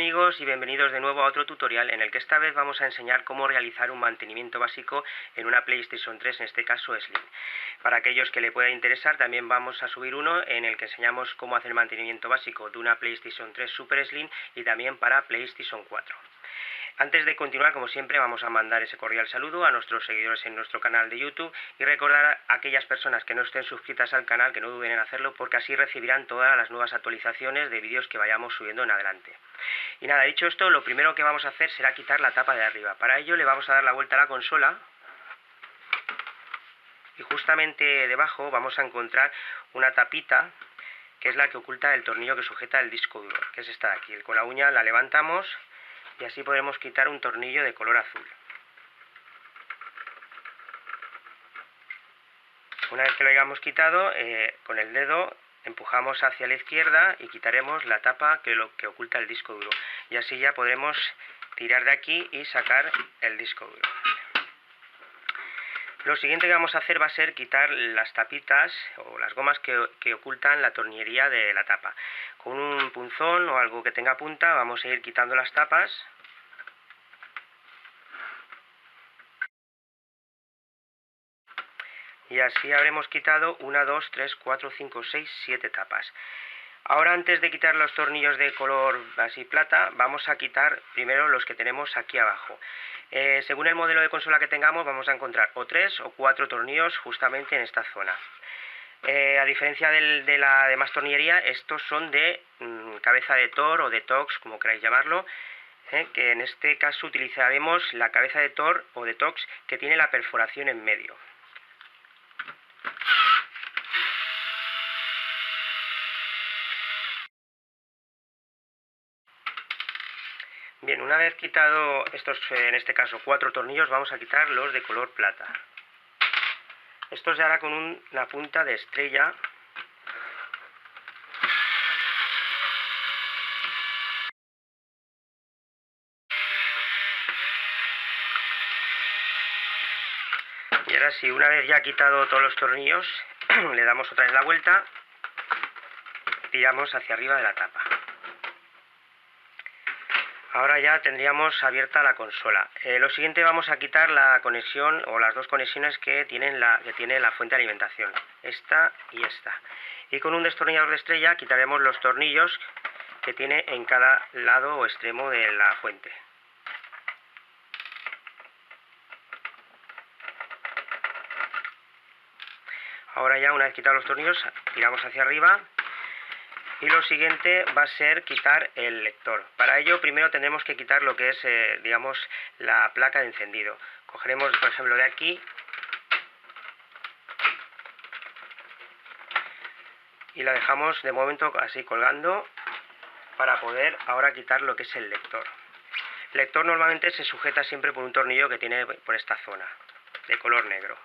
amigos y bienvenidos de nuevo a otro tutorial en el que esta vez vamos a enseñar cómo realizar un mantenimiento básico en una PlayStation 3, en este caso Slim. Para aquellos que le pueda interesar también vamos a subir uno en el que enseñamos cómo hacer mantenimiento básico de una PlayStation 3 Super Slim y también para PlayStation 4. Antes de continuar, como siempre, vamos a mandar ese cordial saludo a nuestros seguidores en nuestro canal de YouTube y recordar a aquellas personas que no estén suscritas al canal que no duden en hacerlo, porque así recibirán todas las nuevas actualizaciones de vídeos que vayamos subiendo en adelante. Y nada, dicho esto, lo primero que vamos a hacer será quitar la tapa de arriba. Para ello le vamos a dar la vuelta a la consola y justamente debajo vamos a encontrar una tapita que es la que oculta el tornillo que sujeta el disco duro, que es esta de aquí. Con la uña la levantamos y así podremos quitar un tornillo de color azul. Una vez que lo hayamos quitado, con el dedo empujamos hacia la izquierda y quitaremos la tapa que oculta el disco duro. Y así ya podremos tirar de aquí y sacar el disco duro. Lo siguiente que vamos a hacer va a ser quitar las tapitas o las gomas que ocultan la tornillería de la tapa. Con un punzón o algo que tenga punta vamos a ir quitando las tapas. Y así habremos quitado 1, 2, 3, 4, 5, 6, 7 tapas. Ahora, antes de quitar los tornillos de color así plata, vamos a quitar primero los que tenemos aquí abajo. Según el modelo de consola que tengamos, vamos a encontrar o 3 o 4 tornillos justamente en esta zona. A diferencia de la demás tornillería, estos son de cabeza de Thor o de Tox, como queráis llamarlo, que en este caso utilizaremos la cabeza de Thor o de Tox que tiene la perforación en medio. Bien, una vez quitado estos, en este caso 4 tornillos, vamos a quitar los de color plata. Esto se hará con una punta de estrella. Y ahora sí, una vez ya quitado todos los tornillos, le damos otra vez la vuelta y tiramos hacia arriba de la tapa. Ahora ya tendríamos abierta la consola. Lo siguiente, vamos a quitar la conexión o las dos conexiones que tiene la fuente de alimentación, esta y esta. Y con un destornillador de estrella quitaremos los tornillos que tiene en cada lado o extremo de la fuente. Ahora ya, una vez quitados los tornillos, tiramos hacia arriba. Y lo siguiente va a ser quitar el lector. Para ello primero tendremos que quitar lo que es, digamos, la placa de encendido. Cogeremos, por ejemplo, de aquí y la dejamos de momento así colgando para poder ahora quitar lo que es el lector. El lector normalmente se sujeta siempre por un tornillo que tiene por esta zona, de color negro.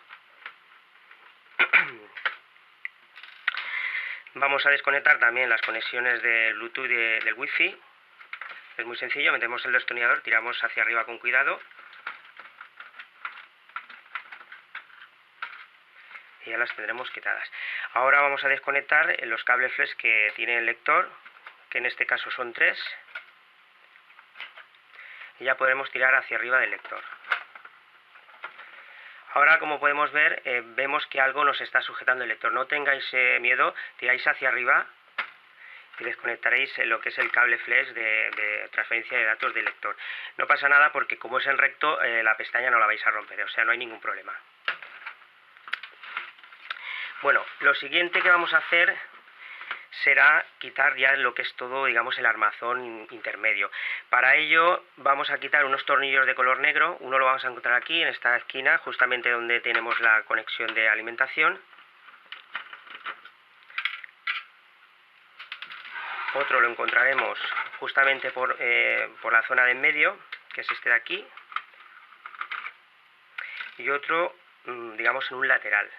Vamos a desconectar también las conexiones de Bluetooth y del Wi-Fi. Es muy sencillo, metemos el destornillador, tiramos hacia arriba con cuidado y ya las tendremos quitadas. Ahora vamos a desconectar los cables flex que tiene el lector, que en este caso son 3, y ya podremos tirar hacia arriba del lector. Ahora, como podemos ver, vemos que algo nos está sujetando el lector. No tengáis miedo, tiráis hacia arriba y desconectaréis lo que es el cable flex de transferencia de datos del lector. No pasa nada porque como es en recto, la pestaña no la vais a romper, o sea, no hay ningún problema. Bueno, lo siguiente que vamos a hacer será quitar ya lo que es todo, digamos, el armazón intermedio. Para ello vamos a quitar unos tornillos de color negro. Uno lo vamos a encontrar aquí en esta esquina, justamente donde tenemos la conexión de alimentación. Otro lo encontraremos justamente por la zona de en medio, que es este de aquí. Y otro, digamos, en un lateral.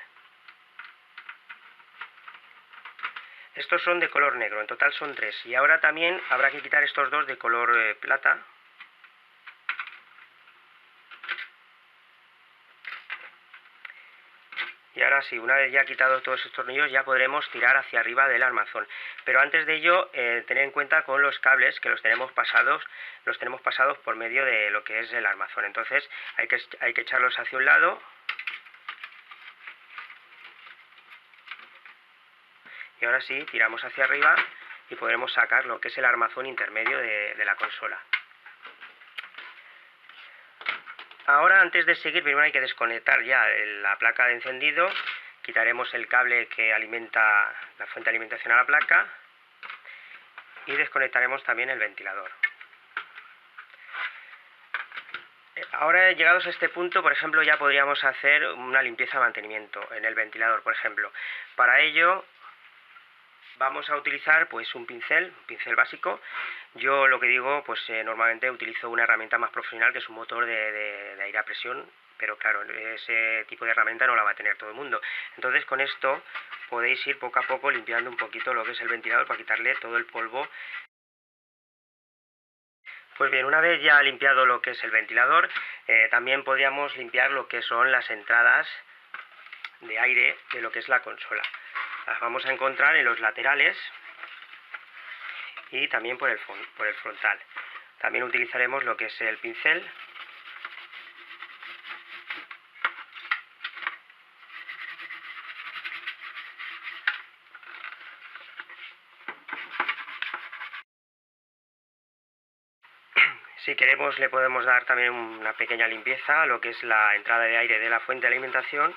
Estos son de color negro, en total son 3. Y ahora también habrá que quitar estos dos de color plata. Y ahora ahora sí, una vez ya quitados todos estos tornillos ya podremos tirar hacia arriba del armazón. Pero antes de ello, tener en cuenta con los cables que los tenemos pasados por medio de lo que es el armazón. Entonces hay que echarlos hacia un lado. Y ahora sí, tiramos hacia arriba y podremos sacar lo que es el armazón intermedio de la consola. Ahora, antes de seguir, primero hay que desconectar ya la placa de encendido. Quitaremos el cable que alimenta la fuente de alimentación a la placa y desconectaremos también el ventilador. Ahora, llegados a este punto, por ejemplo, ya podríamos hacer una limpieza de mantenimiento en el ventilador, por ejemplo. Para ello vamos a utilizar pues un pincel básico. Yo lo que digo, pues normalmente utilizo una herramienta más profesional, que es un motor de aire a presión, pero claro, ese tipo de herramienta no la va a tener todo el mundo. Entonces con esto podéis ir poco a poco limpiando un poquito lo que es el ventilador para quitarle todo el polvo. Pues bien, una vez ya limpiado lo que es el ventilador, también podríamos limpiar lo que son las entradas de aire de lo que es la consola. Las vamos a encontrar en los laterales y también por el frontal. También utilizaremos lo que es el pincel. Si queremos le podemos dar también una pequeña limpieza a lo que es la entrada de aire de la fuente de alimentación.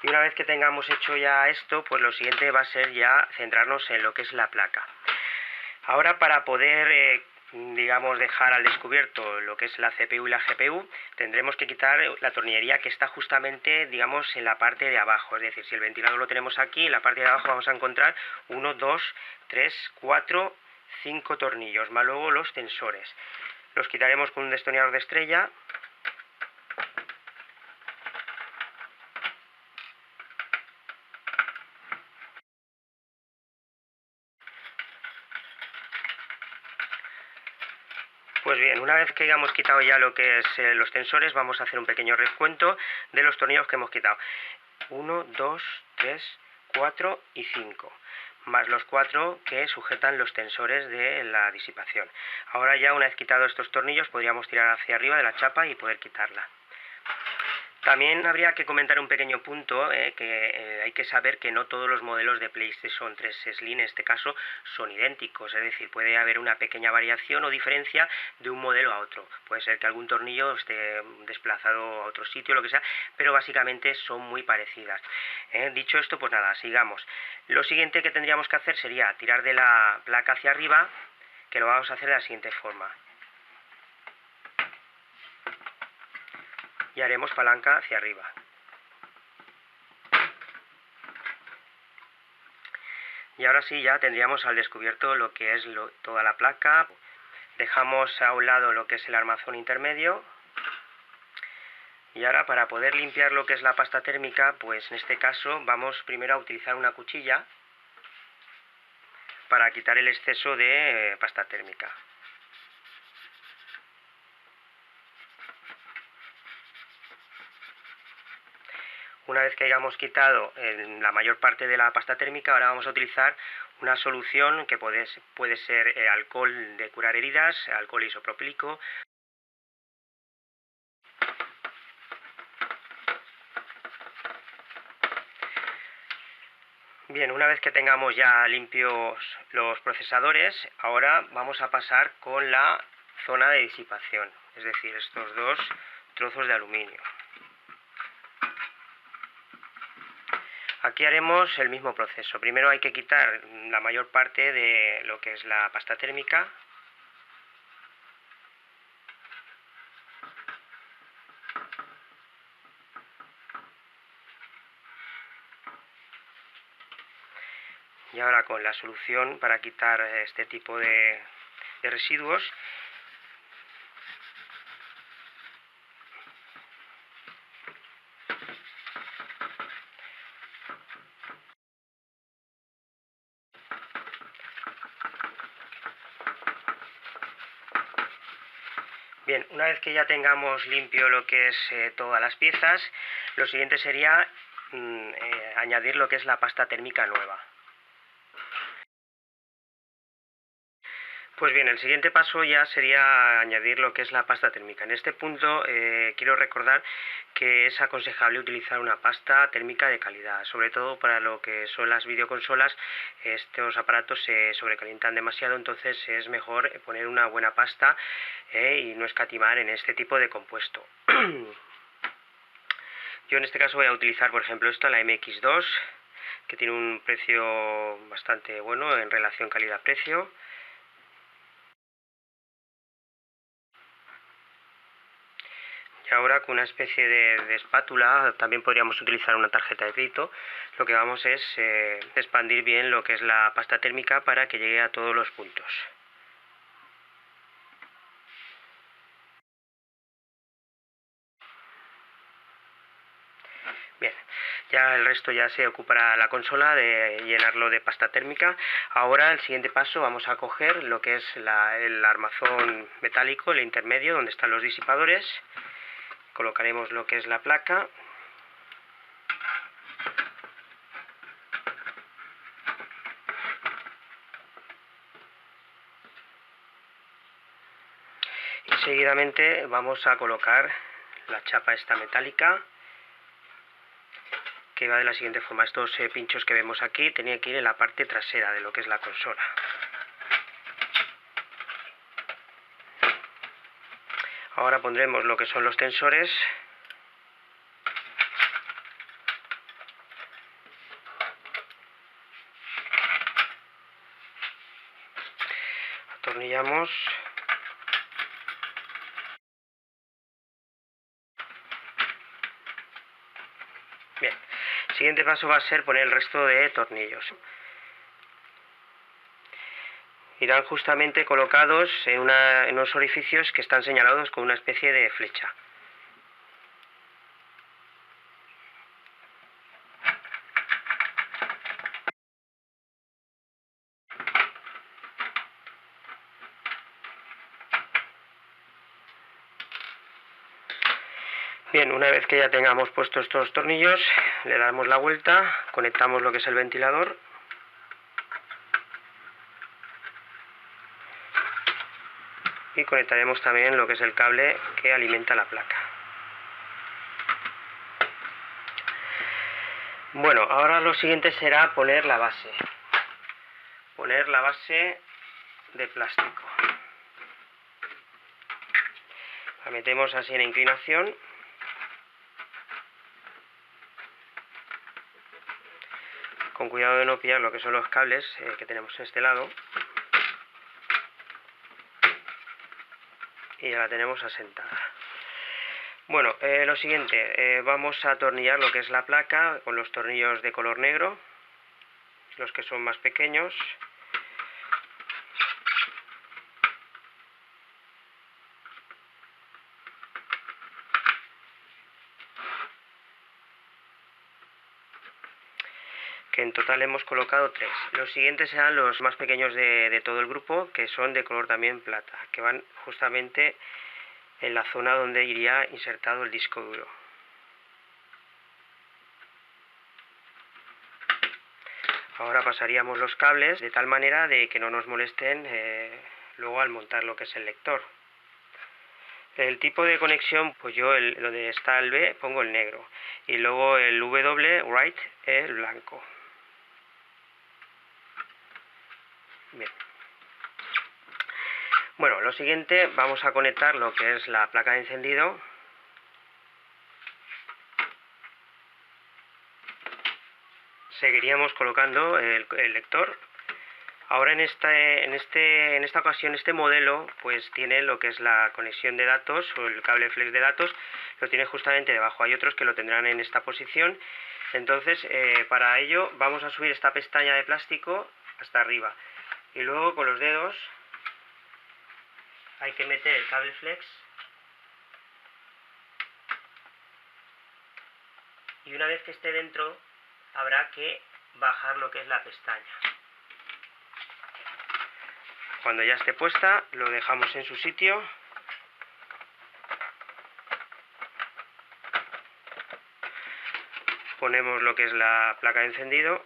Y una vez que tengamos hecho ya esto, pues lo siguiente va a ser ya centrarnos en lo que es la placa. Ahora, para poder, digamos, dejar al descubierto lo que es la CPU y la GPU, tendremos que quitar la tornillería que está justamente, digamos, en la parte de abajo. Es decir, si el ventilador lo tenemos aquí, en la parte de abajo vamos a encontrar 1, 2, 3, 4, 5 tornillos, más luego los tensores. Los quitaremos con un destornillador de estrella. Pues bien, una vez que hayamos quitado ya lo que es los tensores, vamos a hacer un pequeño recuento de los tornillos que hemos quitado. 1, 2, 3, 4 y 5, más los 4 que sujetan los tensores de la disipación. Ahora ya, una vez quitados estos tornillos, podríamos tirar hacia arriba de la chapa y poder quitarla. También habría que comentar un pequeño punto, que hay que saber que no todos los modelos de PlayStation 3 Slim en este caso son idénticos, es decir, puede haber una pequeña variación o diferencia de un modelo a otro. Puede ser que algún tornillo esté desplazado a otro sitio, lo que sea, pero básicamente son muy parecidas. Dicho esto, pues nada, sigamos. Lo siguiente que tendríamos que hacer sería tirar de la placa hacia arriba, que lo vamos a hacer de la siguiente forma. Y haremos palanca hacia arriba. Y ahora sí, ya tendríamos al descubierto lo que es toda la placa. Dejamos a un lado lo que es el armazón intermedio. Y ahora, para poder limpiar lo que es la pasta térmica, pues en este caso vamos primero a utilizar una cuchilla para quitar el exceso de pasta térmica. Una vez que hayamos quitado la mayor parte de la pasta térmica, ahora vamos a utilizar una solución que puede ser alcohol de curar heridas, alcohol isopropílico. Bien, una vez que tengamos ya limpios los procesadores, ahora vamos a pasar con la zona de disipación, es decir, estos dos trozos de aluminio. Aquí haremos el mismo proceso. Primero hay que quitar la mayor parte de lo que es la pasta térmica. Y ahora con la solución para quitar este tipo de residuos, Bien, una vez que ya tengamos limpio lo que es todas las piezas, lo siguiente sería añadir lo que es la pasta térmica nueva. Pues bien, el siguiente paso ya sería añadir lo que es la pasta térmica. En este punto quiero recordar que es aconsejable utilizar una pasta térmica de calidad, sobre todo para lo que son las videoconsolas. Estos aparatos se sobrecalientan demasiado, entonces es mejor poner una buena pasta y no escatimar en este tipo de compuesto. Yo en este caso voy a utilizar, por ejemplo, la MX2, que tiene un precio bastante bueno en relación calidad-precio. Y ahora con una especie de espátula, también podríamos utilizar una tarjeta de crédito, lo que vamos es expandir bien lo que es la pasta térmica para que llegue a todos los puntos. Bien, ya el resto ya se ocupará la consola de llenarlo de pasta térmica. Ahora el siguiente paso vamos a coger lo que es el armazón metálico, el intermedio, donde están los disipadores. Colocaremos lo que es la placa. Y seguidamente vamos a colocar la chapa esta metálica, que va de la siguiente forma. Estos pinchos que vemos aquí tenían que ir en la parte trasera de lo que es la consola. Ahora pondremos lo que son los tensores. Atornillamos. Bien, el siguiente paso va a ser poner el resto de tornillos. Irán justamente colocados en unos orificios que están señalados con una especie de flecha. Bien, una vez que ya tengamos puestos estos tornillos, le damos la vuelta, conectamos lo que es el ventilador. Y conectaremos también lo que es el cable que alimenta la placa. Bueno, ahora lo siguiente será poner la base. Poner la base de plástico. La metemos así en inclinación. Con cuidado de no pillar lo que son los cables que tenemos en este lado. Y ya la tenemos asentada. Bueno, lo siguiente, vamos a atornillar lo que es la placa con los tornillos de color negro, los que son más pequeños. Que en total hemos colocado 3. Los siguientes serán los más pequeños de todo el grupo, que son de color también plata, que van justamente en la zona donde iría insertado el disco duro. Ahora pasaríamos los cables de tal manera de que no nos molesten luego al montar lo que es el lector. El tipo de conexión, pues yo donde está el B pongo el negro y luego el W, right, el blanco. Bien. Bueno, lo siguiente, vamos a conectar lo que es la placa de encendido. Seguiríamos colocando el lector. Ahora en esta ocasión, este modelo pues tiene lo que es la conexión de datos o el cable flex de datos, lo tiene justamente debajo. Hay otros que lo tendrán en esta posición. Entonces para ello vamos a subir esta pestaña de plástico hasta arriba y luego con los dedos hay que meter el cable flex y una vez que esté dentro habrá que bajar lo que es la pestaña. Cuando ya esté puesta lo dejamos en su sitio ponemos lo que es la placa de encendido.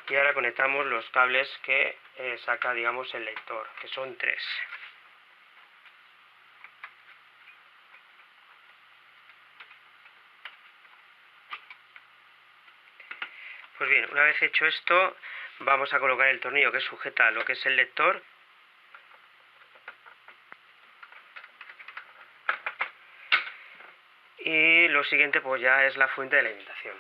Y ahora conectamos los cables que saca, digamos, el lector, que son 3. Pues bien, una vez hecho esto, vamos a colocar el tornillo que sujeta lo que es el lector. Y lo siguiente pues ya es la fuente de alimentación.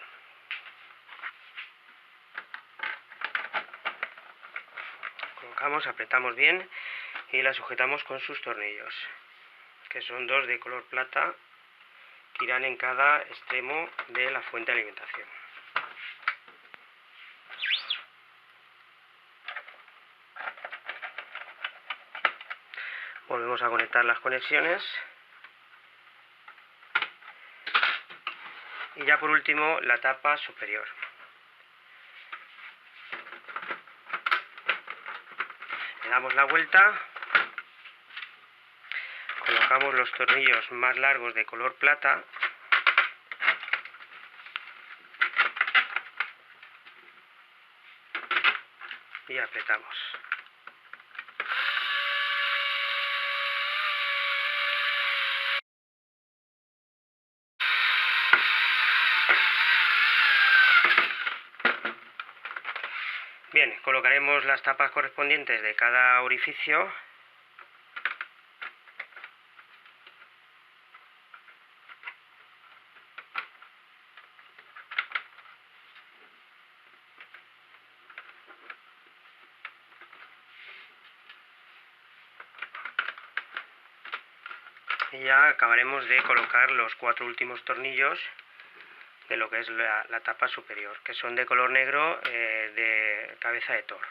Colocamos, apretamos bien y la sujetamos con sus tornillos, que son 2 de color plata, que irán en cada extremo de la fuente de alimentación. Volvemos a conectar las conexiones. Y ya por último la tapa superior. Le damos la vuelta, colocamos los tornillos más largos de color plata y apretamos. Bien, colocaremos las tapas correspondientes de cada orificio. Y ya acabaremos de colocar los 4 últimos tornillos de lo que es la tapa superior, que son de color negro de cabeza de toro.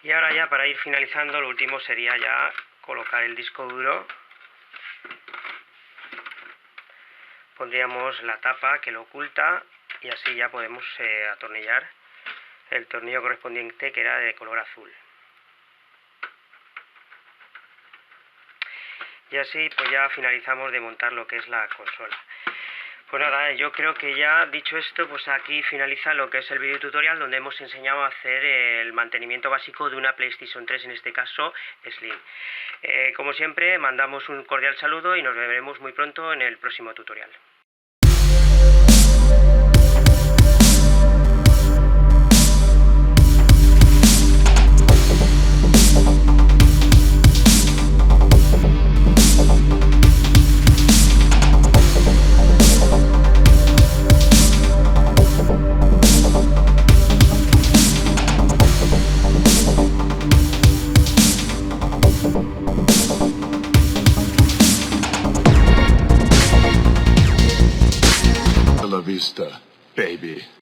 Y ahora ya para ir finalizando, lo último sería ya colocar el disco duro. Pondríamos la tapa que lo oculta y así ya podemos atornillar el tornillo correspondiente, que era de color azul. Y así pues ya finalizamos de montar lo que es la consola. Pues nada, yo creo que ya dicho esto, pues aquí finaliza lo que es el video tutorial, donde hemos enseñado a hacer el mantenimiento básico de una PlayStation 3, en este caso Slim. Como siempre, mandamos un cordial saludo y nos veremos muy pronto en el próximo tutorial. Vista, baby.